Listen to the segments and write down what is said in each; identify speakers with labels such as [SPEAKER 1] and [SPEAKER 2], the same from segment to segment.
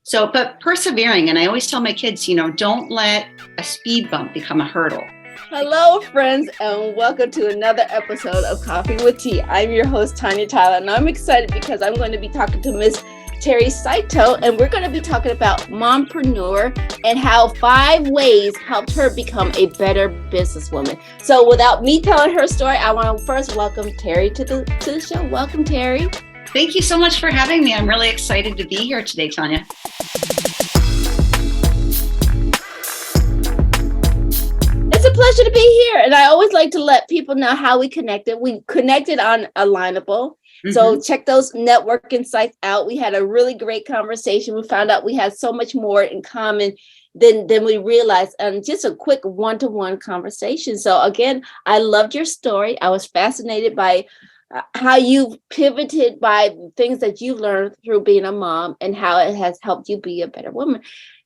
[SPEAKER 1] So, but persevering. And I always tell my kids, don't let a speed bump become a hurdle.
[SPEAKER 2] Hello, friends, and welcome to another episode of Coffee with Tea. I'm your host, Tanya Tyler, and I'm excited because I'm going to be talking to Miss Terri Saito, and we're going to be talking about mompreneur and how 5 ways helped her become a better businesswoman. So without me telling her story, I want to first welcome Terri to the show. Welcome, Terri.
[SPEAKER 1] Thank you so much for having me. I'm really excited to be here today, Tanya.
[SPEAKER 2] It's a pleasure to be here. And I always like to let people know how we connected. We connected on Alignable. So check those networking sites out. We had a really great conversation. We found out we had so much more in common than we realized. And just a quick one-to-one conversation. So again, I loved your story. I was fascinated by how you pivoted by things that you learned through being a mom and how it has helped you be a better woman,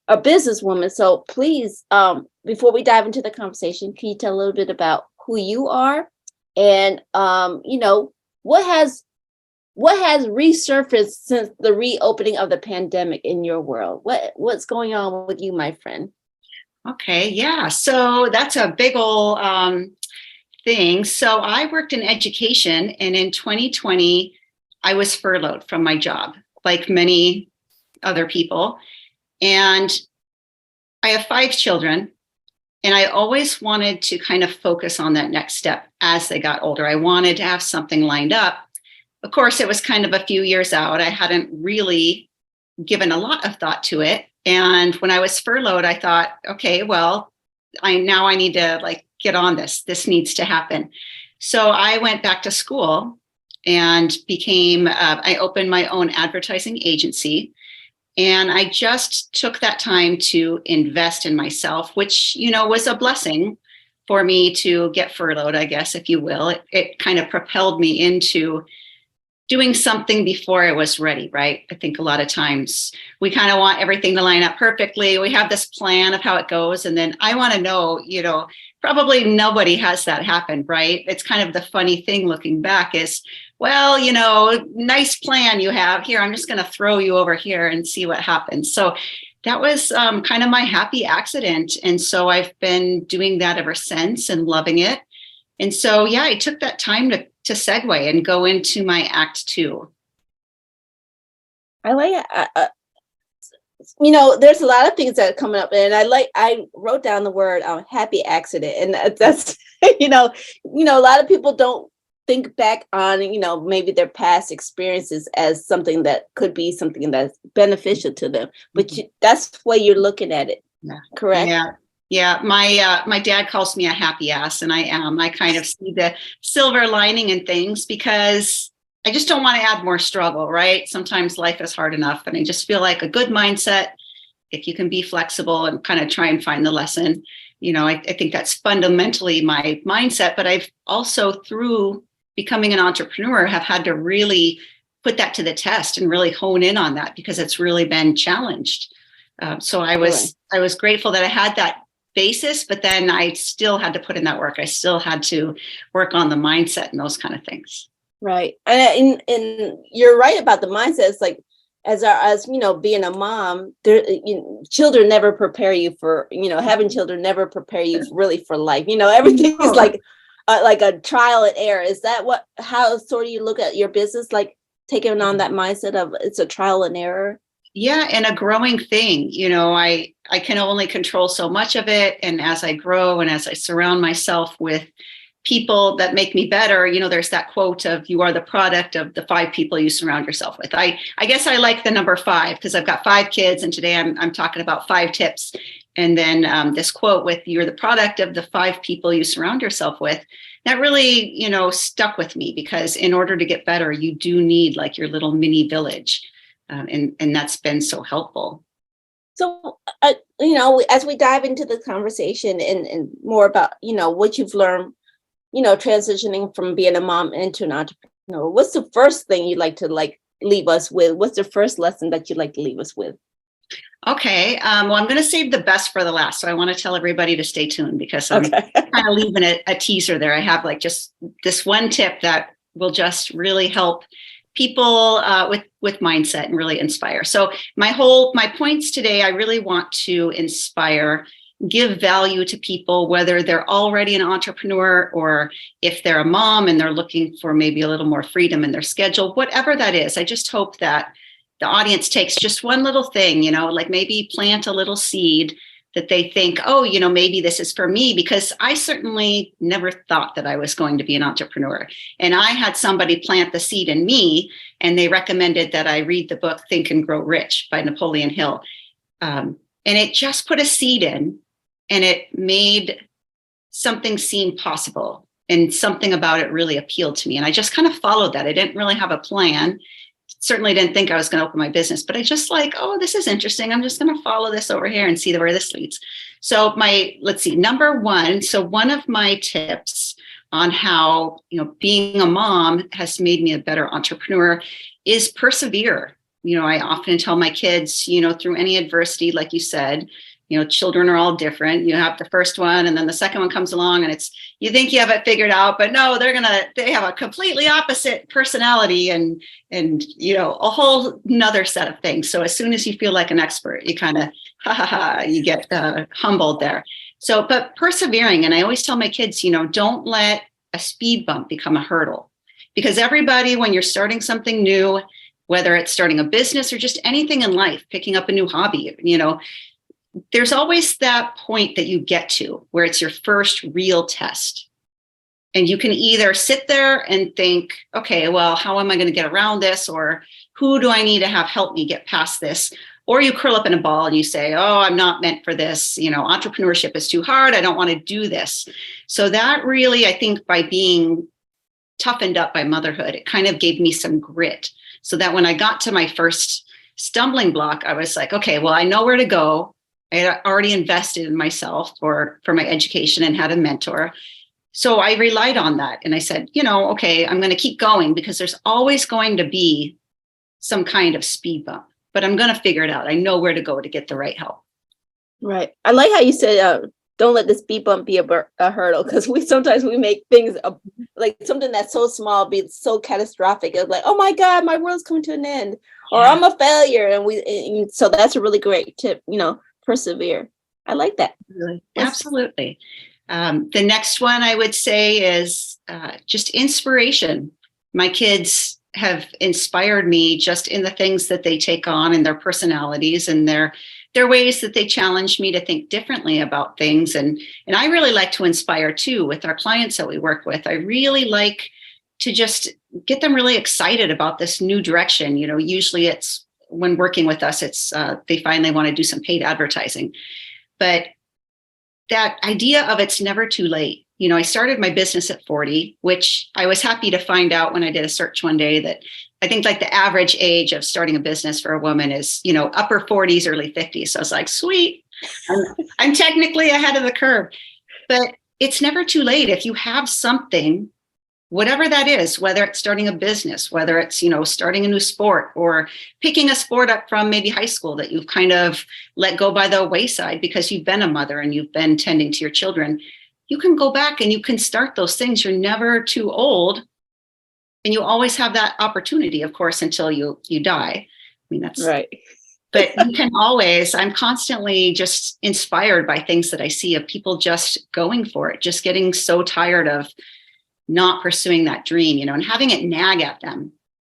[SPEAKER 2] a businesswoman. So please, before we dive into the conversation, can you tell a little bit about who you are and, what has resurfaced since the reopening of the pandemic in your world? What's going on with you, my friend?
[SPEAKER 1] Okay, yeah. So that's a big old thing. So I worked in education, and in 2020, I was furloughed from my job, like many other people. And I have 5 children, and I always wanted to kind of focus on that next step as they got older. I wanted to have something lined up. Of course, it was kind of a few years out. I hadn't really given a lot of thought to it. And when I was furloughed, I thought, okay, well, I need to get on this. This needs to happen. So I went back to school and I opened my own advertising agency. And I just took that time to invest in myself, which, was a blessing for me to get furloughed, I guess, if you will. It kind of propelled me into doing something before I was ready, right? I think a lot of times we kind of want everything to line up perfectly. We have this plan of how it goes. And then I want to know, probably nobody has that happen, right? It's kind of the funny thing looking back is, well, nice plan you have here. I'm just going to throw you over here and see what happens. So that was kind of my happy accident. And so I've been doing that ever since and loving it. And so, yeah, I took that time to segue and go into my act 2.
[SPEAKER 2] I like there's a lot of things that are coming up, and I wrote down the word happy accident, and that's a lot of people don't think back on maybe their past experiences as something that could be something that's beneficial to them, but that's the way you're looking at it. Yeah. Correct?
[SPEAKER 1] Yeah, my dad calls me a happy ass, and I am. I kind of see the silver lining in things because I just don't want to add more struggle, right? Sometimes life is hard enough, and I just feel like a good mindset, if you can be flexible and kind of try and find the lesson, I think that's fundamentally my mindset. But I've also, through becoming an entrepreneur, have had to really put that to the test and really hone in on that because it's really been challenged. So I was grateful that I had that basis, but then I still had to put in that work. I still had to work on the mindset and those kind of things.
[SPEAKER 2] Right. And you're right about the mindset. It's like, as being a mom, children never prepare you for, having children never prepare you really for life. Everything is like a trial and error. Is that how sort of you look at your business, like taking on that mindset of it's a trial and error?
[SPEAKER 1] Yeah, and a growing thing. I can only control so much of it. And as I grow and as I surround myself with people that make me better, there's that quote of you are the product of the 5 people you surround yourself with. I guess I like the number 5 because I've got 5 kids, and today I'm talking about 5 tips. And then this quote with you're the product of the 5 people you surround yourself with. That really, stuck with me because in order to get better, you do need like your little mini village. And that's been so helpful.
[SPEAKER 2] So, as we dive into the conversation and more about, what you've learned, transitioning from being a mom into an entrepreneur, what's the first thing you'd like to leave us with? What's the first lesson that you'd like to leave us with?
[SPEAKER 1] Okay. Well, I'm going to save the best for the last. So I want to tell everybody to stay tuned because I'm kind of leaving a teaser there. I have just this one tip that will just really help people with mindset and really inspire. So my points today, I really want to inspire, give value to people, whether they're already an entrepreneur or if they're a mom and they're looking for maybe a little more freedom in their schedule, whatever that is. I just hope that the audience takes just one little thing, like maybe plant a little seed that they think, oh, maybe this is for me, because I certainly never thought that I was going to be an entrepreneur. And I had somebody plant the seed in me, and they recommended that I read the book Think and Grow Rich by Napoleon Hill. And it just put a seed in, and it made something seem possible, and something about it really appealed to me. And I just kind of followed that. I didn't really have a plan. Certainly didn't think I was going to open my business, but I just like, oh, this is interesting. I'm just going to follow this over here and see where this leads. So let's see, number one. So one of my tips on how, being a mom has made me a better entrepreneur is persevere. I often tell my kids, through any adversity, like you said, children are all different. You have the first one, and then the second one comes along, and you think you have it figured out, but no, they have a completely opposite personality and a whole nother set of things. So as soon as you feel like an expert, you kind of, you get humbled there. So, but persevering, and I always tell my kids, don't let a speed bump become a hurdle, because everybody, when you're starting something new, whether it's starting a business or just anything in life, picking up a new hobby, there's always that point that you get to where it's your first real test. And you can either sit there and think, okay, well, how am I going to get around this? Or who do I need to have help me get past this? Or you curl up in a ball and you say, oh, I'm not meant for this. Entrepreneurship is too hard. I don't want to do this. So that really, I think, by being toughened up by motherhood, it kind of gave me some grit, so that when I got to my first stumbling block, I was like, okay, well, I know where to go. I had already invested in myself for my education and had a mentor. So I relied on that. And I said, okay, I'm going to keep going, because there's always going to be some kind of speed bump, but I'm going to figure it out. I know where to go to get the right help.
[SPEAKER 2] Right. I like how you said, don't let the speed bump be a hurdle, because sometimes we make things like something that's so small be so catastrophic. It's like, oh my God, my world's coming to an end, or I'm a failure. And so that's a really great tip, persevere. I like that.
[SPEAKER 1] Absolutely. The next one I would say is just inspiration. My kids have inspired me just in the things that they take on, and their personalities, and their ways that they challenge me to think differently about things. And I really like to inspire too with our clients that we work with. I really like to just get them really excited about this new direction. Usually it's when working with us, it's they finally want to do some paid advertising. But that idea of it's never too late. I started my business at 40, which I was happy to find out when I did a search one day that I think like the average age of starting a business for a woman is, upper 40s, early 50s. So I was like, sweet, I'm technically ahead of the curve. But it's never too late if you have something, whatever that is, whether it's starting a business, whether it's, starting a new sport, or picking a sport up from maybe high school that you've kind of let go by the wayside because you've been a mother and you've been tending to your children. You can go back and you can start those things. You're never too old. And you always have that opportunity, of course, until you die. I mean, that's right. But you can always, I'm constantly just inspired by things that I see of people just going for it, just getting so tired of not pursuing that dream, and having it nag at them,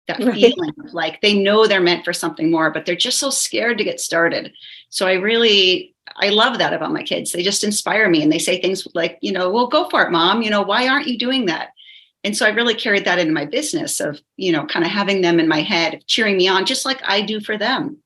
[SPEAKER 1] that feeling of like they know they're meant for something more, but they're just so scared to get started. So I love that about my kids. They just inspire me, and they say things like, well, go for it, Mom. Why aren't you doing that? And so I really carried that into my business of, kind of having them in my head, cheering me on, just like I do for them,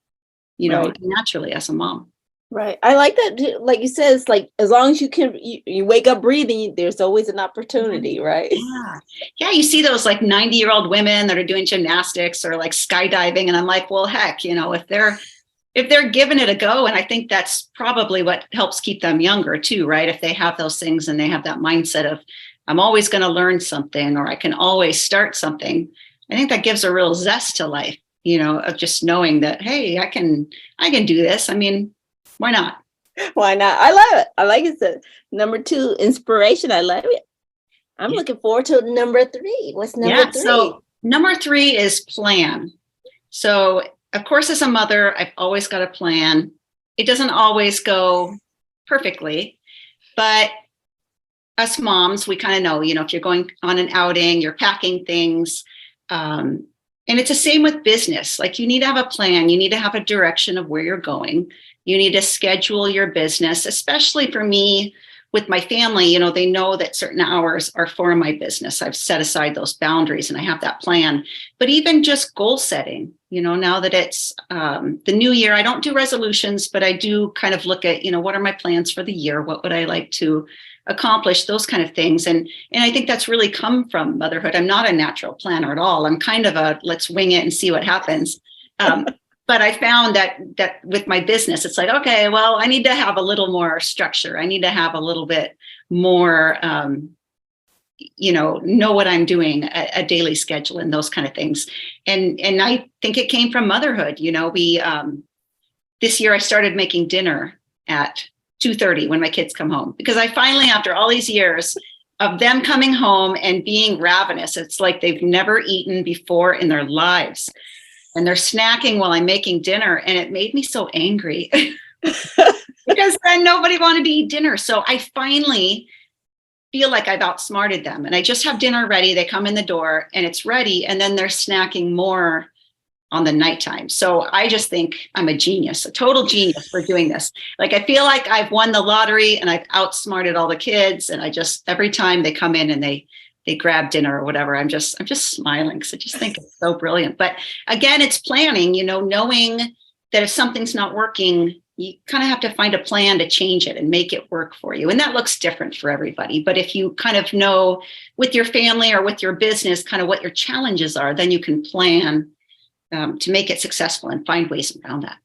[SPEAKER 1] naturally as a mom.
[SPEAKER 2] Right. I like that. Like you said, it's like, as long as you can, you wake up breathing, there's always an opportunity, right?
[SPEAKER 1] Yeah. Yeah. You see those like 90-year-old women that are doing gymnastics or like skydiving. And I'm like, well, heck, if they're giving it a go. And I think that's probably what helps keep them younger too, right? If they have those things and they have that mindset of, I'm always going to learn something, or I can always start something. I think that gives a real zest to life, of just knowing that, hey, I can do this. I mean, why not?
[SPEAKER 2] Why not? I love it. I like it. So, number 2, inspiration. I love it. I'm looking forward to number 3. What's number 3?
[SPEAKER 1] So Number 3 is plan. So, of course, as a mother, I've always got a plan. It doesn't always go perfectly, but us moms, we kind of know, if you're going on an outing, you're packing things. And it's the same with business. Like, you need to have a plan. You need to have a direction of where you're going. You need to schedule your business, especially for me with my family. They know that certain hours are for my business. I've set aside those boundaries and I have that plan. But even just goal setting, now that it's the new year, I don't do resolutions, but I do kind of look at, what are my plans for the year? What would I like to accomplish? Those kind of things. And I think that's really come from motherhood. I'm not a natural planner at all. I'm kind of a let's wing it and see what happens. But I found that with my business, it's like, okay, well, I need to have a little more structure. I need to have a little bit more, know what I'm doing, a daily schedule and those kind of things. And I think it came from motherhood. We this year I started making dinner at 2:30 when my kids come home, because I finally, after all these years of them coming home and being ravenous, it's like they've never eaten before in their lives. And they're snacking while I'm making dinner. And it made me so angry because then nobody wanted to eat dinner. So I finally feel like I've outsmarted them, and I just have dinner ready. They come in the door and it's ready. And then they're snacking more on the nighttime. So I just think I'm a genius, a total genius for doing this. Like, I feel like I've won the lottery and I've outsmarted all the kids. And I just, every time they come in and they grab dinner or whatever, I'm just smiling because I just think it's so brilliant. But again, it's planning, knowing that if something's not working, you kind of have to find a plan to change it and make it work for you. And that looks different for everybody. But if you kind of know with your family or with your business, kind of what your challenges are, then you can plan to make it successful and find ways around that.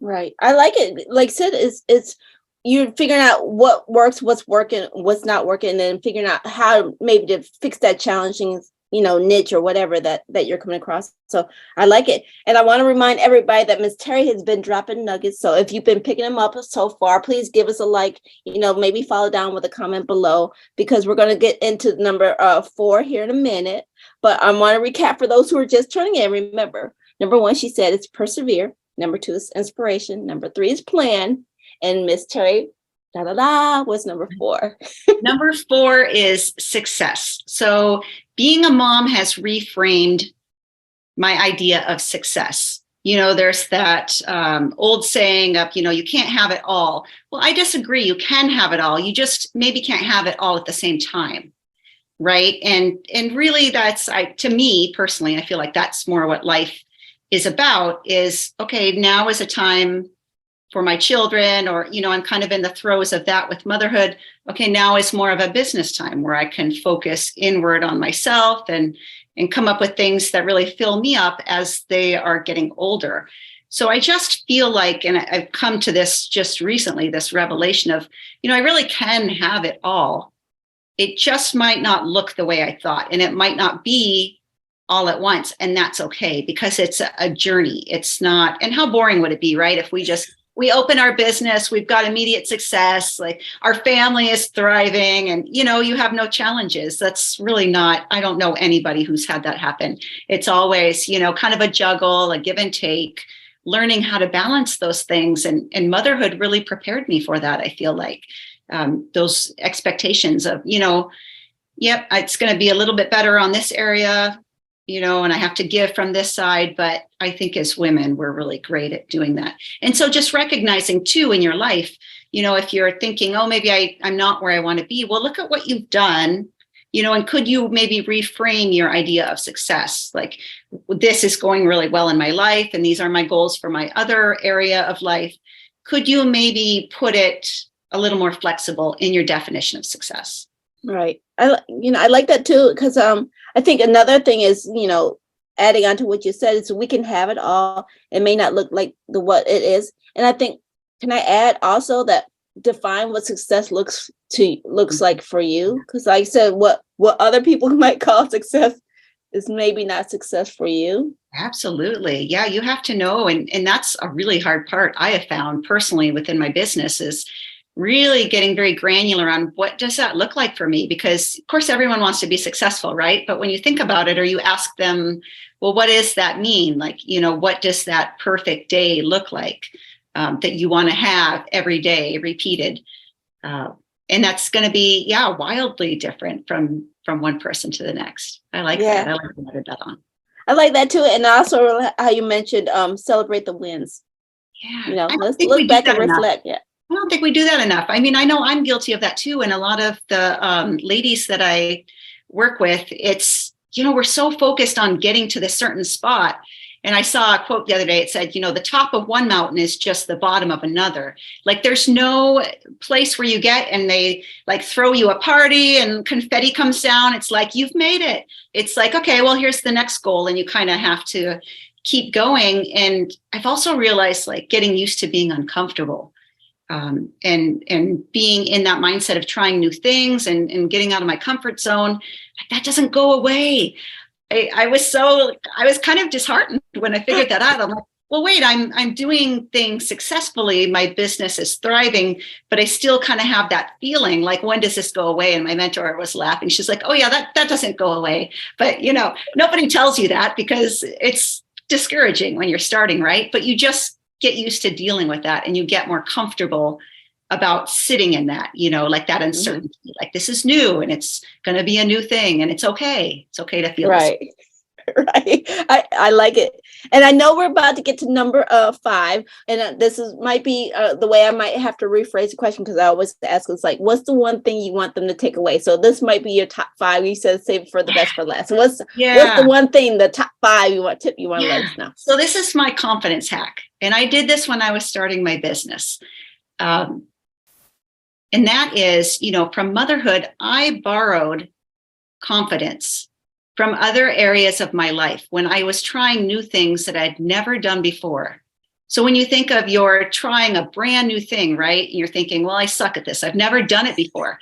[SPEAKER 2] Right. I like it. Like I said, it's you're figuring out what works, what's working, what's not working, and then figuring out how maybe to fix that challenging, niche or whatever that you're coming across. So I like it. And I want to remind everybody that Miss Terri has been dropping nuggets. So if you've been picking them up so far, please give us a like, maybe follow down with a comment below, because we're going to get into number 4 here in a minute. But I want to recap for those who are just turning in. Remember, number 1, she said, it's persevere. Number 2 is inspiration. Number 3 is plan. And Miss Terri, what's number 4?
[SPEAKER 1] Number 4 is success. So being a mom has reframed my idea of success. There's that old saying of, you can't have it all. Well, I disagree. You can have it all. You just maybe can't have it all at the same time. Right. And really, that's, to me personally, I feel like that's more what life is about is, okay, now is a time for my children, or, I'm kind of in the throes of that with motherhood. Okay, now is more of a business time where I can focus inward on myself and come up with things that really fill me up as they are getting older. So I just feel like, and I've come to this just recently, this revelation of, I really can have it all. It just might not look the way I thought, and it might not be all at once. And that's okay, because it's a journey. It's not, and how boring would it be, right? If we open our business, we've got immediate success, like our family is thriving, and, you have no challenges. That's really not, I don't know anybody who's had that happen. It's always, kind of a juggle, a give and take, learning how to balance those things. And motherhood really prepared me for that. I feel like those expectations of, yep, it's going to be a little bit better on this area, and I have to give from this side. But I think as women, we're really great at doing that. And so just recognizing too in your life, if you're thinking, oh, maybe I'm not where I want to be. Well, look at what you've done, and could you maybe reframe your idea of success? Like, this is going really well in my life, and these are my goals for my other area of life. Could you maybe put it a little more flexible in your definition of success?
[SPEAKER 2] Right. I like that too, because I think another thing is, adding on to what you said, is we can have it all. It may not look like what it is. And I think, can I add also that define what success looks like for you? Because like I said, what other people might call success is maybe not success for you.
[SPEAKER 1] Absolutely. Yeah, you have to know. And that's a really hard part I have found personally within my business is really getting very granular on what does that look like for me? Because of course, everyone wants to be successful, right? But when you think about it, or you ask them, well, what does that mean? Like, what does that perfect day look like that you want to have every day repeated? And that's going to be, wildly different from one person to the next. I like that. I like to add that on.
[SPEAKER 2] I like that too. And also how you mentioned celebrate the wins.
[SPEAKER 1] Yeah.
[SPEAKER 2] Let's look back and reflect. Yeah.
[SPEAKER 1] I don't think we do that enough. I mean, I know I'm guilty of that too. And a lot of the ladies that I work with, it's, we're so focused on getting to this certain spot. And I saw a quote the other day. It said, the top of one mountain is just the bottom of another. Like there's no place where you get and they like throw you a party and confetti comes down. It's like, you've made it. It's like, okay, well, here's the next goal. And you kind of have to keep going. And I've also realized like getting used to being uncomfortable. And being in that mindset of trying new things and getting out of my comfort zone, that doesn't go away. I was kind of disheartened when I figured that out. I'm like, well, wait, I'm doing things successfully. My business is thriving, but I still kind of have that feeling like, when does this go away? And my mentor was laughing. She's like, oh yeah, that doesn't go away. But nobody tells you that because it's discouraging when you're starting, right? But you just get used to dealing with that and you get more comfortable about sitting in that, like that uncertainty, like this is new and it's going to be a new thing and it's okay. It's okay to feel
[SPEAKER 2] right. Right. I like it. And I know we're about to get to number 5. And this might be the way I might have to rephrase the question, because I always ask, it's like, what's the one thing you want them to take away? So this might be your top 5. You said save for the best for last. So what's the one thing, the top 5 you want to let us know?
[SPEAKER 1] So this is my confidence hack. And I did this when I was starting my business. And that is, from motherhood, I borrowed confidence from other areas of my life when I was trying new things that I'd never done before. So when you think of you're trying a brand new thing, right? And you're thinking, well, I suck at this. I've never done it before.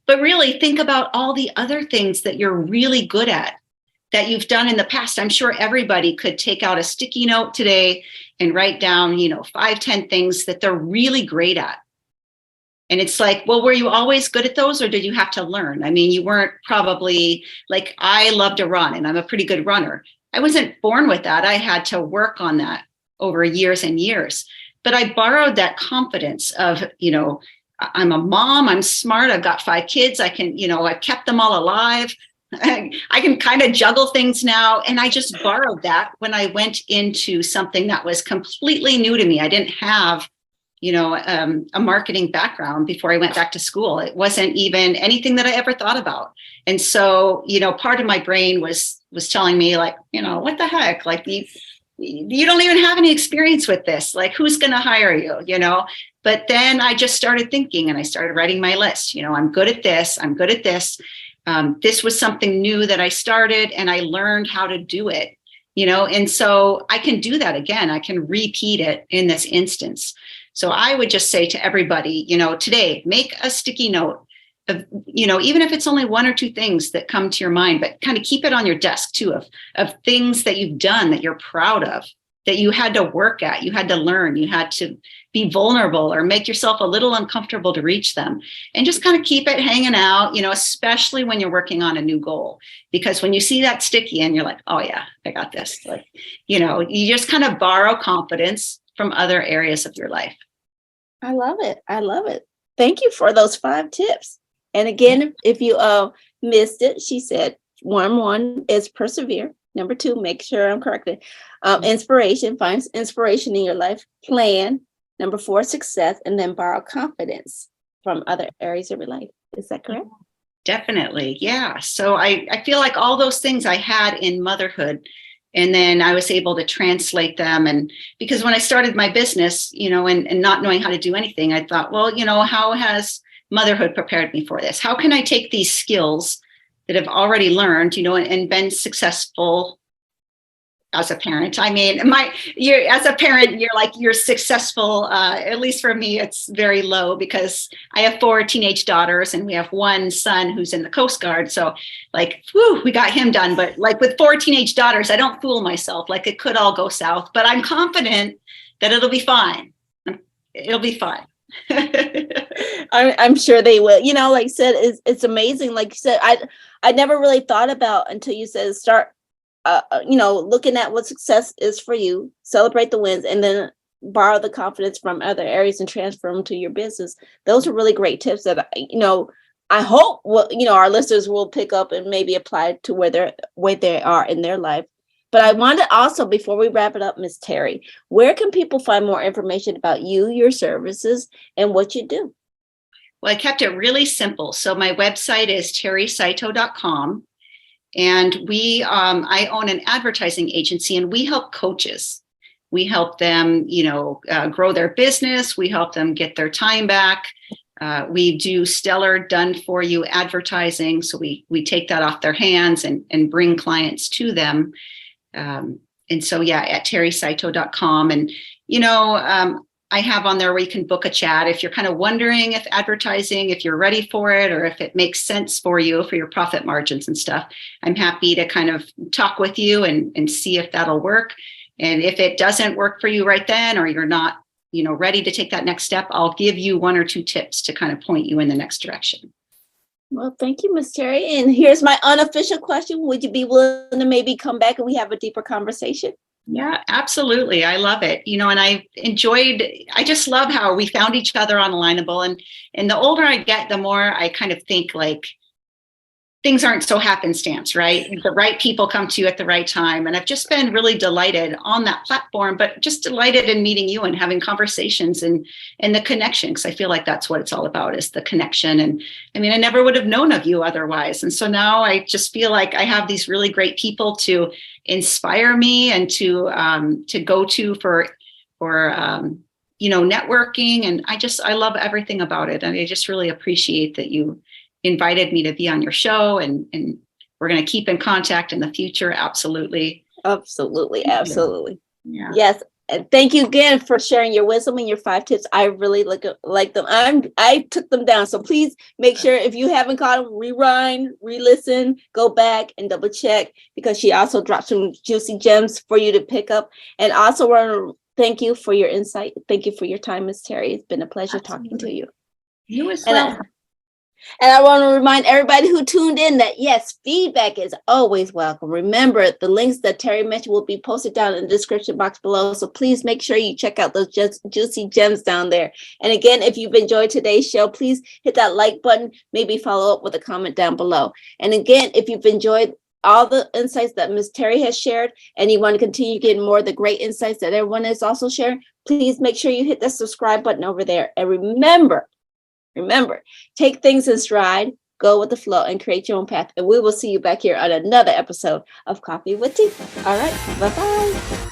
[SPEAKER 1] But really think about all the other things that you're really good at that you've done in the past. I'm sure everybody could take out a sticky note today and write down, 5, 10 things that they're really great at. And it's like, well, were you always good at those or did you have to learn? I mean, you weren't probably like, I love to run and I'm a pretty good runner. I wasn't born with that. I had to work on that over years and years. But I borrowed that confidence of, I'm a mom, I'm smart, I've got 5 kids, I can, I've kept them all alive. I can kind of juggle things now. And I just borrowed that when I went into something that was completely new to me. I didn't have a marketing background before I went back to school. It wasn't even anything that I ever thought about. And so, part of my brain was telling me like, what the heck? Like you don't even have any experience with this. Like who's going to hire you, But then I just started thinking and I started writing my list. I'm good at this. I'm good at this. This was something new that I started and I learned how to do it, and so I can do that again. I can repeat it in this instance. So I would just say to everybody, today, make a sticky note of, even if it's only 1 or 2 things that come to your mind, but kind of keep it on your desk too, of things that you've done that you're proud of, that you had to work at, you had to learn, you had to be vulnerable or make yourself a little uncomfortable to reach them, and just kind of keep it hanging out, especially when you're working on a new goal, because when you see that sticky and you're like, oh yeah, I got this, like, you just kind of borrow confidence from other areas of your life.
[SPEAKER 2] I love it. I love it. Thank you for those 5 tips. And again, if you missed it, she said, 1 is persevere. Number 2, make sure I'm corrected. Inspiration, find inspiration in your life. Plan. Number 4, success. And then borrow confidence from other areas of your life. Is that correct?
[SPEAKER 1] Definitely. Yeah. So I feel like all those things I had in motherhood, and then I was able to translate them. And because when I started my business, and not knowing how to do anything, I thought, well, how has motherhood prepared me for this? How can I take these skills that I've already learned, and been successful as a parent? I mean, as a parent, you're successful. At least for me, it's very low because I have 4 teenage daughters and we have 1 son who's in the Coast Guard. So we got him done. But with 4 teenage daughters, I don't fool myself. It could all go south, but I'm confident that it'll be fine. It'll be fine.
[SPEAKER 2] I'm sure they will. You know, like I said, it's amazing. Like you said, I never really thought about until you said start, looking at what success is for you, celebrate the wins, and then borrow the confidence from other areas and transfer them to your business. Those are really great tips that, I hope our listeners will pick up and maybe apply to where they are in their life. But I wanted also, before we wrap it up, Miss Terri, where can people find more information about you, your services, and what you do?
[SPEAKER 1] Well, I kept it really simple. So my website is terrisaito.com. And I own an advertising agency, and we help coaches. We help them, grow their business. We help them get their time back. We do stellar done for you advertising. So we take that off their hands and bring clients to them. And so, at terrisaito.com. And, I have on there where you can book a chat if you're kind of wondering if you're ready for it, or if it makes sense for you for your profit margins and stuff. I'm happy to kind of talk with you and see if that'll work. And if it doesn't work for you right then, or you're not, ready to take that next step, I'll give you 1 or 2 tips to kind of point you in the next direction.
[SPEAKER 2] Well, thank you, Ms. Terri. And here's my unofficial question. Would you be willing to maybe come back and we have a deeper conversation?
[SPEAKER 1] Yeah, absolutely. I love it. And I just love how we found each other on Alignable. And the older I get, the more I kind of think like things aren't so happenstance, right? The right people come to you at the right time. And I've just been really delighted on that platform, but just delighted in meeting you and having conversations and the connection, because I feel like that's what it's all about, is the connection. And I mean, I never would have known of you otherwise. And so now I just feel like I have these really great people to inspire me and to go to for networking. And I love everything about it. And I just really appreciate that you invited me to be on your show, and we're going to keep in contact in the future. Absolutely.
[SPEAKER 2] Absolutely.
[SPEAKER 1] Yeah.
[SPEAKER 2] Yes. And thank you again for sharing your wisdom and your 5 tips. I really like them. I took them down. So please make sure, if you haven't caught them, rewind, re-listen, go back and double check, because she also dropped some juicy gems for you to pick up. And also want to thank you for your insight. Thank you for your time, Ms. Terri. It's been a pleasure talking to you.
[SPEAKER 1] You as well.
[SPEAKER 2] And I want to remind everybody who tuned in that, yes, feedback is always welcome. Remember, the links that Terri mentioned will be posted down in the description box below. So please make sure you check out those juicy gems down there. And again, if you've enjoyed today's show, please hit that like button, maybe follow up with a comment down below. And again, if you've enjoyed all the insights that Ms. Terri has shared, and you want to continue getting more of the great insights that everyone is also sharing, please make sure you hit that subscribe button over there. And remember, take things in stride, go with the flow, and create your own path. And we will see you back here on another episode of Coffee with Tea. All right, bye-bye.